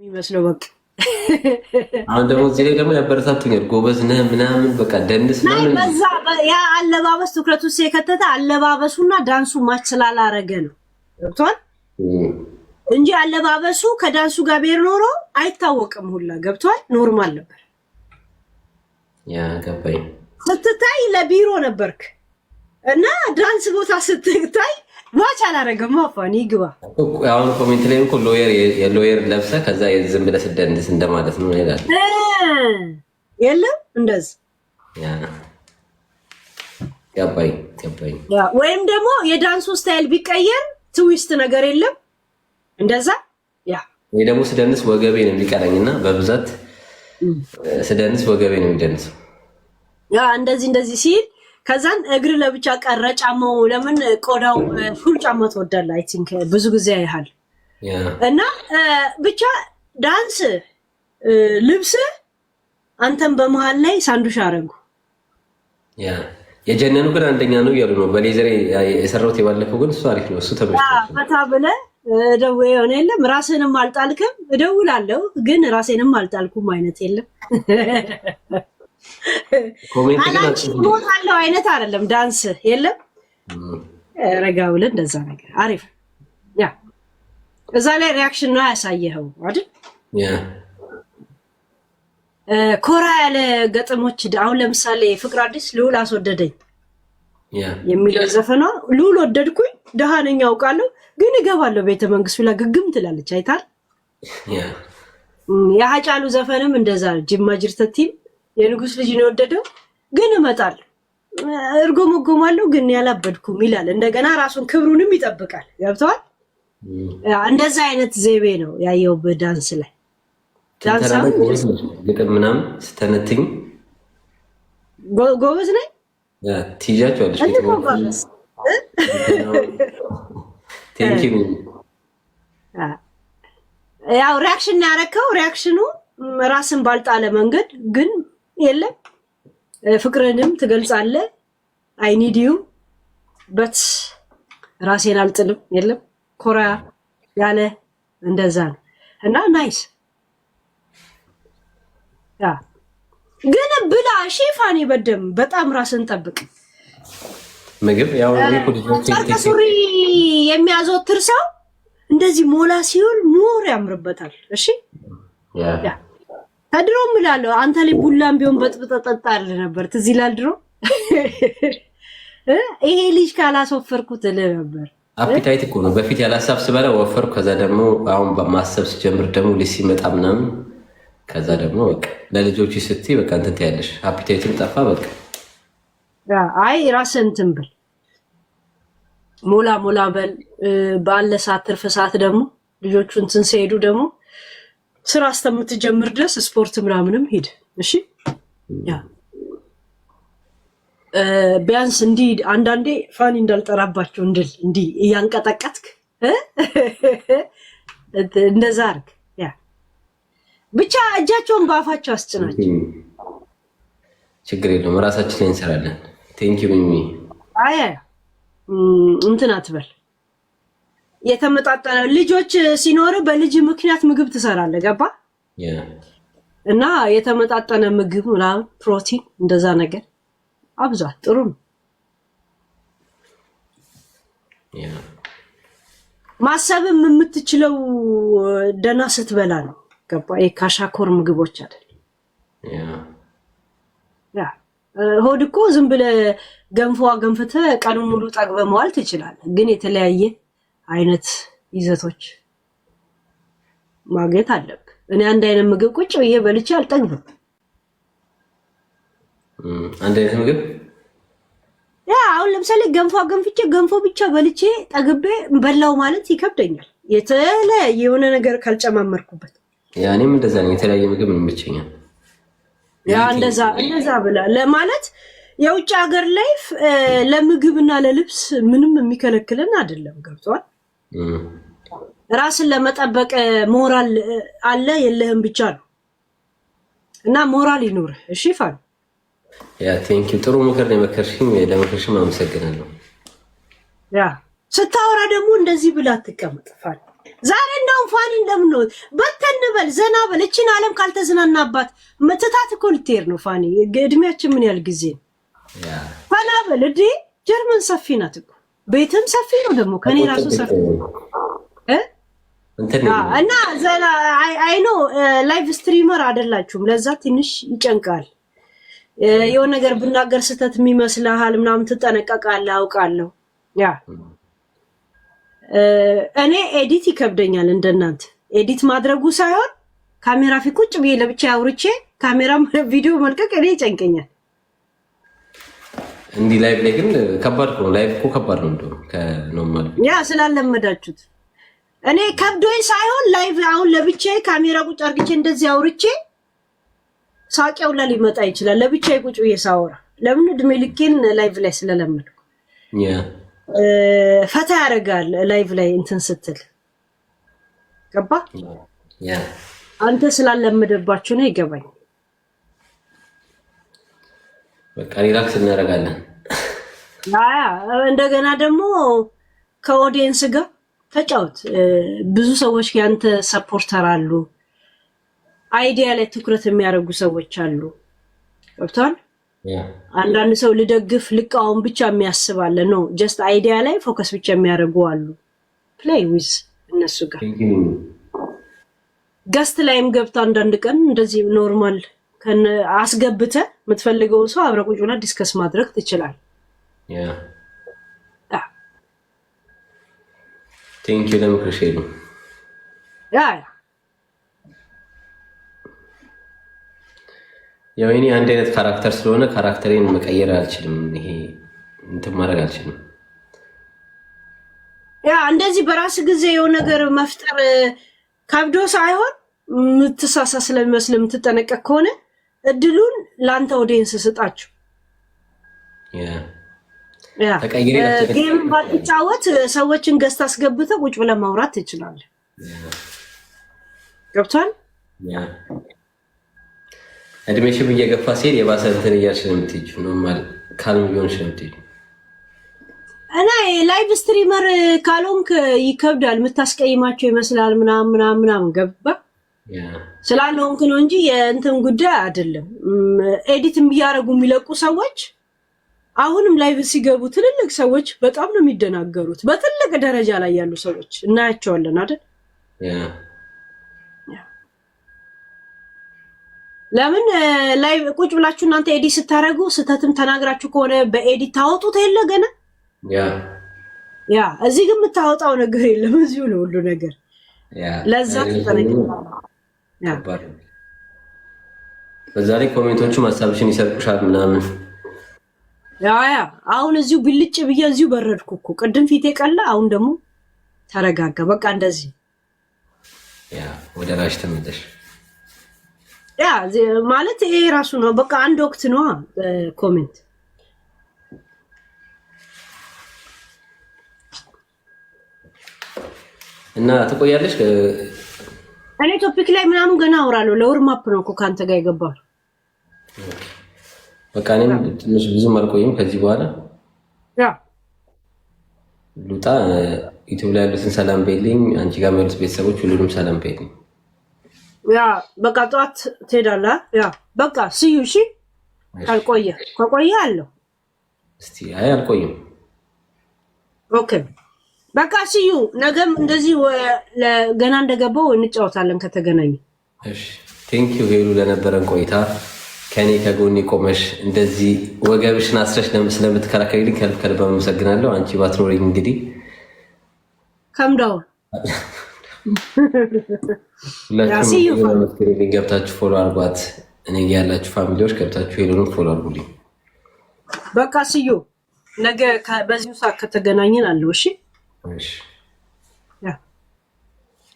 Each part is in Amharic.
ይመስለው በቃ አሁን ደግሞ እዚህ ላይ ደግሞ ያበረታቱኛል። ጎበዝ ነህ ምናምን በቃ ደንስ ነው በዛ ያ አለባበስ ትኩረቱ ሲከተተ አለባበሱና ዳንሱ ማች ስላላረገ ነው ገብቷል እንጂ አለባበሱ ከዳንሱ ጋር ቤር ኖሮ አይታወቅም ሁላ ገብቷል ኖርማል ነበር ያ ገባኝ ስትታይ ለቢሮ ነበርክ እና ዳንስ ቦታ ስትታይ ማች አላረገም አፋን ይግባ አሁን ኮሜንት ላይ እኮ ሎየር ለብሰ ከዛ የዝም ብለህ ስደንስ እንደማለት ነው ይላል የለም እንደዚህ ያ ገባኝ ያ ወይም ደግሞ የዳንሱ ስታይል ቢቀየር ትዊስት ነገር የለም እንደዛ ያ ወይ ደግሞ ስደንስ ወገቤ ነው የሚቀረኝና በብዛት ስደንስ ወገቤ ነው የሚደንሰው ያ እንደዚህ ሲል ከዛን እግር ለብቻ ቀረ ጫማው ለምን ቆዳው ፉል ጫማ ተወዳለ አይ ቲንክ ብዙ ጊዜ አይሃል እና ብቻ ዳንስ ልብስ አንተም በመሃል ላይ ሳንዱሽ አረጉ ያ የጀነኑ ግን አንደኛ ነው ያሉ ነው በሌዘር የሰራውት የባለፈው ግን እሱ አሪፍ ነው እሱ ተመችቶኛል ፈታ ብለህ ደውዬ ሆነ የለም ራስንም አልጣልክም እደውላለሁ ግን ራሴንም አልጣልኩም አይነት የለም ኮሜንት ግን አለው አይነት አይደለም ዳንስ የለም ረጋው እንደዛ ነገር አሪፍ ያ እዛ ላይ ሪአክሽን ነው ያሳየኸው አይደል ያ ኮራ ያለ ገጠሞች አሁን ለምሳሌ ፍቅር አዲስ ልዑል አስወደደኝ ያ የሚለው ዘፈኗ ልዑል ወደድኩኝ ደሃነኛ አውቃለሁ ግን እገባለሁ ቤተ መንግስት ብላ ግግም ትላለች አይታል ያ የሀጫሉ ዘፈንም እንደዛ ጅማ ጅርተቲም የንጉስ ልጅ ነው ወደደው ግን እመጣለሁ እርጎመጎማለሁ ግን ያላበድኩም ይላል እንደገና ራሱን ክብሩንም ይጠብቃል ገብቷል እንደዛ አይነት ዘይቤ ነው ያየው በዳንስ ላይ ዳንስ ግጥም ምናምን ስተነትኝ ጎበዝ ነኝ ያ ትይጃቸዋለሽ ጎበዝ ቴንክ ዩ ያው ሪአክሽን ያረከው ሪአክሽኑ ራስን ባልጣለ መንገድ ግን የለም ፍቅርንም ትገልጻለህ አይ ኒድ ዩ በት ራሴን አልጥልም የለም ኮራ ያለ እንደዛ ነው እና ናይስ ያ ግን ብላ ሺፋኒ በደም በጣም ራስን ጠብቅ ምግብ ያው ሱሪ የሚያዘወትር ሰው እንደዚህ ሞላ ሲሆን ሞር ያምርበታል እሺ ያ ታድሮም እላለሁ አንተ ላይ ቡላም ቢሆን በጥብጠ ጠጣል ነበር ትዝ ይላል ድሮ ይሄ ልጅ ካላስወፈርኩት ነበር አፒታይት እኮ ነው በፊት ያላሳብ ስበላ ወፈርኩ ከዛ ደግሞ አሁን በማሰብ ሲጀምር ደግሞ ልጅ ሲመጣ ምናምን ከዛ ደግሞ በቃ ለልጆች ስትይ በቃ እንትን ትያለሽ አፒታይትም ጠፋ በቃ ያ አይ ራስን እንትን ብል ሞላ በል ባለ ሰዓት ትርፍ ሰዓት ደግሞ ልጆቹ እንትን ሲሄዱ ደግሞ ስራ አስተምትጀምር ድረስ ስፖርት ምናምንም ሄድ እሺ ያ ቢያንስ እንዲ አንዳንዴ ፋኒ እንዳልጠራባቸው እንዲ እያንቀጠቀጥክ እንደዛ አርግ ያ ብቻ እጃቸውን ባፋቸው አስጭናቸው ችግር የለውም ራሳችን ላይ እንሰራለን ቴንክ ዩ ሚሚ አይ እንትን አትበል የተመጣጠነ ልጆች ሲኖር በልጅ ምክንያት ምግብ ትሰራለህ ገባ እና የተመጣጠነ ምግብ ምናምን ፕሮቲን እንደዛ ነገር አብዛ ጥሩ ነው ማሰብም የምትችለው ደና ስትበላ ነው ገባ የካሻኮር ምግቦች አይደል ያ ሆድ እኮ ዝም ብለህ ገንፍተህ ቀኑን ሙሉ ጠግበህ መዋል ትችላለህ ግን የተለያየ አይነት ይዘቶች ማግኘት አለብህ እኔ አንድ አይነት ምግብ ቁጭ ብዬ በልቼ አልጠግብም አንድ አይነት ምግብ ያ አሁን ለምሳሌ ገንፎ ብቻ በልቼ ጠግቤ በላው ማለት ይከብደኛል የተለያየ የሆነ ነገር ካልጨማመርኩበት ያኔም እንደዛ ነው የተለያየ ምግብ ነው ብቻኛል ያ እንደዛ ብላ ለማለት የውጭ ሀገር ላይፍ ለምግብና ለልብስ ምንም የሚከለክለን አይደለም ገብቷል ራስን ለመጠበቅ ሞራል አለ የለህም ብቻ ነው እና ሞራል ይኖር እሺ ፋን ያ ቴንክ ዩ ጥሩ ምክር ነው የመከርሽኝ ለመከርሽም አመሰግናለሁ ያ ስታወራ ደግሞ እንደዚህ ብላ አትቀመጥ ፋን ዛሬ እንደውም ፋኒ እንደምንሆን በተን በል ዘና በል። እቺን ዓለም ካልተዝናናባት መተታት እኮ ልትሄድ ነው ፋኒ። እድሜያችን ምን ያህል ጊዜ ነው? ፈና በል እንዴ። ጀርመን ሰፊ ናት እኮ ቤትም ሰፊ ነው ደግሞ ከኔ ራሱ ሰፊ እና ዘና አይኖ ላይቭ ስትሪመር አይደላችሁም። ለዛ ትንሽ ይጨንቃል። የሆነ ነገር ብናገር ስህተት የሚመስልሃል ምናምን ትጠነቀቃለህ፣ አውቃለሁ። ያ እኔ ኤዲት ይከብደኛል እንደናንተ ኤዲት ማድረጉ ሳይሆን ካሜራ ፊት ቁጭ ብዬ ለብቻ አውርቼ ካሜራ ቪዲዮ መልቀቅ እኔ ይጨንቀኛል። እንዲህ ላይቭ ላይ ግን ከባድ ነው። ላይቭ እኮ ከባድ ነው እንደው ከኖርማል ያ ስላለመዳችሁት እኔ ከብዶኝ ሳይሆን ላይቭ አሁን ለብቻዬ ካሜራ ቁጭ አርግቼ እንደዚህ አውርቼ ሳቂያው ላይ ሊመጣ ይችላል። ለብቻዬ ቁጭ ብዬ ሳወራ ለምን እድሜ ልኬን ላይቭ ላይ ስለለመድኩ ፈታ ያደርጋል። ላይቭ ላይ እንትን ስትል ገባ አንተ ስላለመደባችሁ ነው ይገባኝ። በቃ ሪላክስ እናደርጋለን። እንደገና ደግሞ ከኦዲየንስ ጋር ተጫወት። ብዙ ሰዎች ያንተ ሰፖርተር አሉ። አይዲያ ላይ ትኩረት የሚያደርጉ ሰዎች አሉ። ገብቷል? አንዳንድ ሰው ልደግፍ ልቃወም ብቻ የሚያስባለ ነው። ጀስት አይዲያ ላይ ፎከስ ብቻ የሚያደርጉ አሉ። ፕሌይ ዊዝ እነሱ ጋር ገስት ላይም ገብታ አንዳንድ ቀን እንደዚህ ኖርማል አስገብተ የምትፈልገው ሰው አብረህ ቁጭ ብለህ ዲስከስ ማድረግ ትችላለህ። ቴንክ ዩ ለምክርሽ ነው። ያው እኔ አንድ አይነት ካራክተር ስለሆነ ካራክተሬን መቀየር አልችልም። ይሄ እንትን ማድረግ አልችልም። ያ እንደዚህ በራስ ጊዜ የሆነ ነገር መፍጠር ከብዶ ሳይሆን የምትሳሳ ስለሚመስል የምትጠነቀቅ ከሆነ እድሉን ለአንተ ኦዲየንስ ስጣቸው። ጌም ባትጫወት ሰዎችን ገዝታ አስገብተህ ቁጭ ብለህ ማውራት ትችላለህ። ገብቷል? እድሜሽም እየገፋ ሲሄድ የባሰ እንትን እያልሽ ነው የምትሄጂው። ኖርማል ካልም ቢሆንሽ ነው የምትሄጂው። እና ላይቭ ስትሪመር ካልሆንክ ይከብዳል። የምታስቀይማቸው ይመስላል ምናምን ገባ ስላለሆንክ ነው እንጂ የእንትን ጉዳይ አይደለም። ኤዲት እያደረጉ የሚለቁ ሰዎች አሁንም ላይቭ ሲገቡ ትልልቅ ሰዎች በጣም ነው የሚደናገሩት። በትልቅ ደረጃ ላይ ያሉ ሰዎች እናያቸዋለን አይደል? ለምን ላይቭ ቁጭ ብላችሁ እናንተ ኤዲት ስታደርጉ ስህተትም ተናግራችሁ ከሆነ በኤዲት ታወጡት የለ ገና ያ እዚህ ግን የምታወጣው ነገር የለም። እዚሁ ነው ሁሉ ነገር። ለዛ በዛ ላይ ኮሜንቶቹ ሀሳብሽን ይሰርቁሻል ምናምን። ያ አሁን እዚሁ ብልጭ ብዬ እዚሁ በረድኩ እኮ። ቅድም ፊቴ ቀላ፣ አሁን ደግሞ ተረጋጋ። በቃ እንደዚህ ወደ ራሽ ተመለሽ። ማለት ይሄ ራሱ ነው በቃ አንድ ወቅት ነው ኮሜንት እና ትቆያለሽ። እኔ ቶፒክ ላይ ምናምን ገና አወራለሁ። ለወርማፕ ነው እኮ ካንተ ጋር የገባው። በቃ እኔም ትንሽ ብዙም አልቆይም ከዚህ በኋላ ሉጣ። ዩቲዩብ ላይ ያሉትን ሰላም በይልኝ፣ አንቺ ጋር ያሉት ቤተሰቦች ሁሉንም ሰላም በይልኝ። በቃ ጠዋት ትሄዳለህ። በቃ ስዩ። እሺ ከቆየ አለው። እስቲ አይ አልቆይም። ኦኬ በቃ ስዩ። ነገም እንደዚህ ገና እንደገባው እንጫወታለን ከተገናኘ። እሺ ቴንክ ዩ ሄሉ ለነበረን ቆይታ። ከኔ ከጎኔ ቆመሽ እንደዚህ ወገብሽን አስረሽ ስለምትከራከሪልኝ ከልብ አመሰግናለሁ። አንቺ ባትኖሪኝ እንግዲህ ከምዳው ሁላችሁም ገብታችሁ ፎሎ አርጓት። እኔ ያላችሁ ፋሚሊዎች ገብታችሁ ሄሉንም ፎሎ አርጉልኝ። በቃ ስዩ ነገ በዚሁ ሰዓት ከተገናኘን አለው። እሺ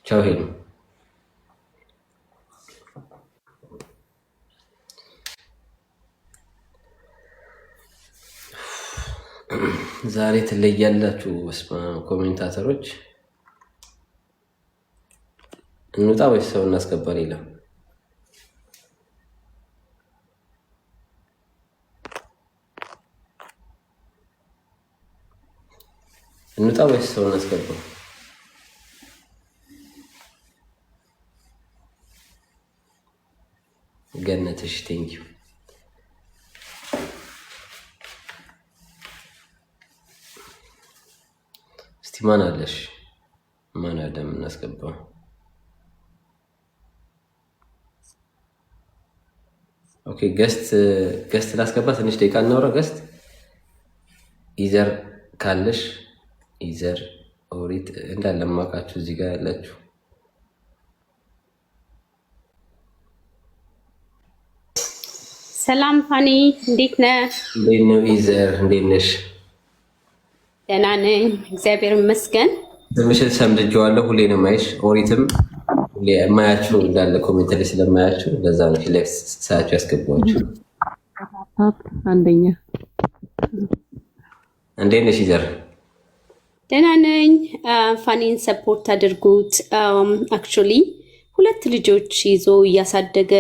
ቻው ሄሉ። ዛሬ ትለያላችሁ ኮሜንታተሮች። እንውጣ ወይስ ሰው እናስገባ? ሌላ እንውጣ ወይስ ሰው እናስገባ? ገነትሽ ቴንኪዩ። እስቲ ማን አለሽ? ማን አለ የምናስገባው? ኦኬ ገስት ላስገባ። ትንሽ ደቂቃ እናውራ። ገስት ኢዘር ካለሽ ኢዘር ኦሪት እንዳለማቃችሁ እዚህ ጋር ያላችሁ ሰላም ፋኒ፣ እንዴት ነህ? እንዴት ነው ኢዘር? እንዴት ነሽ? ደህና ነኝ እግዚአብሔር ይመስገን። ትንሽን ሰምድጄዋለሁ። ሁሌ ነው የማይሽ። ኦሪትም ሁሌ የማያችሁ እንዳለ ኮሜንት ላይ ስለማያችሁ ለዛ ነው ፊሌክስ ሳያችሁ ያስገባችሁ። አንደኛ እንዴት ነሽ ኢዘር? ደህና ነኝ። ፋኒን ሰፖርት አድርጉት። አክቹሊ 2 ልጆች ይዞ እያሳደገ